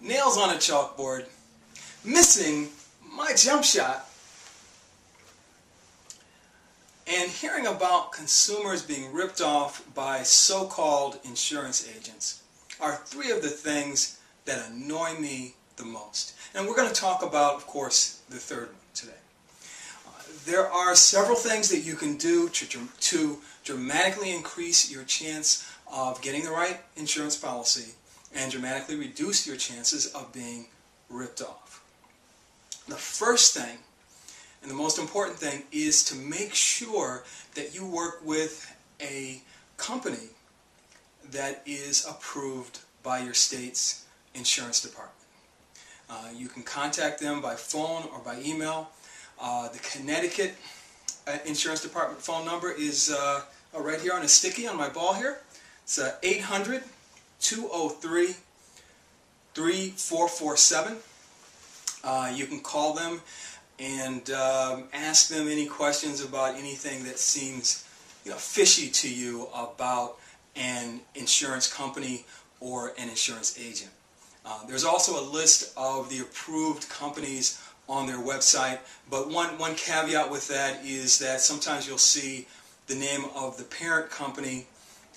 nails on a chalkboard, missing my jump shot, and hearing about consumers being ripped off by so-called insurance agents are three of the things that annoy me the most. And we're going to talk about, of course, the third one today. There are several things that you can do to dramatically increase your chance of getting the right insurance policy and dramatically reduce your chances of being ripped off. The first thing, and the most important thing, is to make sure that you work with a company that is approved by your state's insurance department. You can contact them by phone or by email. The Connecticut Insurance Department phone number is right here on a sticky on my ball here. It's 800-203-3447. You can call them and ask them any questions about anything that seems fishy to you about an insurance company or an insurance agent. There's also a list of the approved companies on their website, but one caveat with that is that sometimes you'll see the name of the parent company,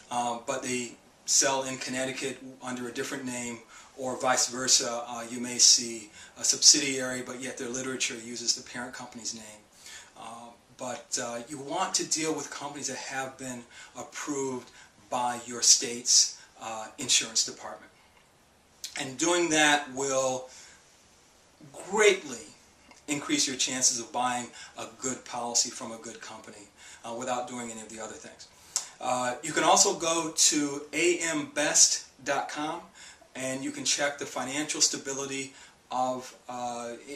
but they sell in Connecticut under a different name, or vice versa. You may see a subsidiary, but yet their literature uses the parent company's name. But you want to deal with companies that have been approved by your state's insurance department. And doing that will greatly increase your chances of buying a good policy from a good company without doing any of the other things. You can also go to ambest.com and you can check the financial stability of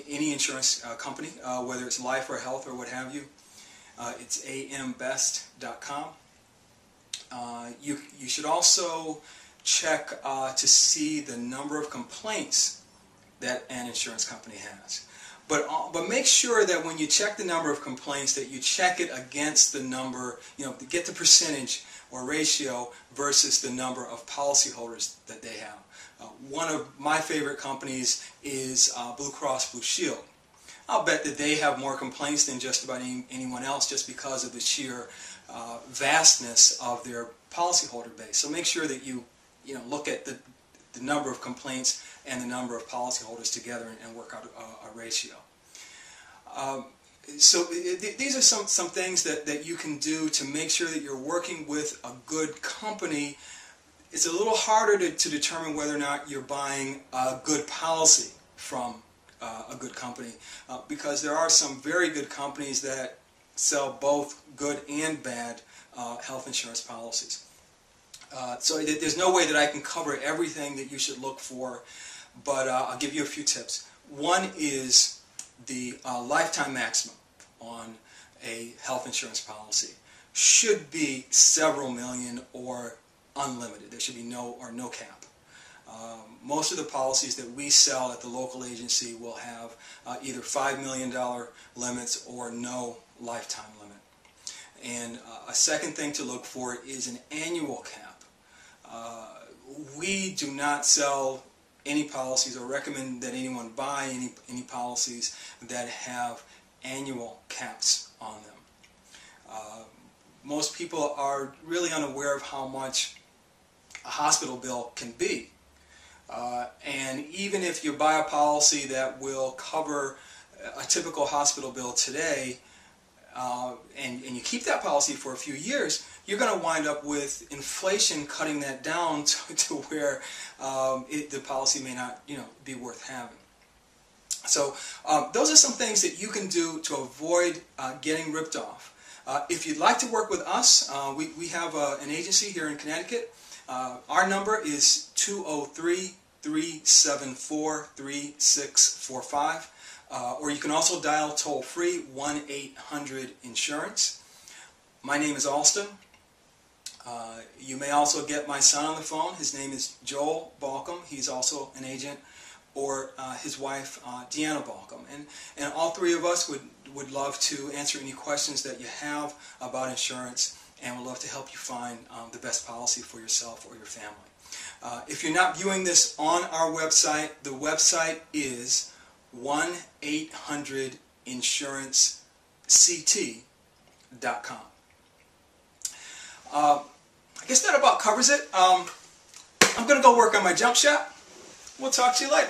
any insurance company, whether it's life or health or what have you. It's ambest.com. You should also check to see the number of complaints that an insurance company has. But make sure that when you check the number of complaints that you check it against the number, to get the percentage or ratio versus the number of policyholders that they have. One of my favorite companies is Blue Cross Blue Shield. I'll bet that they have more complaints than just about anyone else just because of the sheer vastness of their policyholder base. So make sure that you look at the number of complaints and the number of policyholders together and work out a ratio. So these are some things that you can do to make sure that you're working with a good company. It's a little harder to determine whether or not you're buying a good policy from a good company because there are some very good companies that sell both good and bad health insurance policies. So there's no way that I can cover everything that you should look for, but I'll give you a few tips. One is the lifetime maximum on a health insurance policy should be several million or unlimited. There should be no cap. Most of the policies that we sell at the local agency will have either $5 million limits or no lifetime limit. And a second thing to look for is an annual cap. We do not sell any policies or recommend that anyone buy any policies that have annual caps on them. Most people are really unaware of how much a hospital bill can be. And even if you buy a policy that will cover a typical hospital bill today, and you keep that policy for a few years, you're going to wind up with inflation cutting that down to where the policy may not be worth having. So those are some things that you can do to avoid getting ripped off. If you'd like to work with us, we have an agency here in Connecticut. Our number is 203-374-3645. Or you can also dial toll-free 1-800-INSURANCE. My name is Alston. You may also get my son on the phone. His name is Joel Balcom. He's also an agent. Or his wife, Deanna Balcom. And all three of us would love to answer any questions that you have about insurance, and would love to help you find the best policy for yourself or your family. If you're not viewing this on our website, the website is 1-800-INSURANCE-CT.com. I guess that about covers it. I'm going to go work on my jump shot. We'll talk to you later.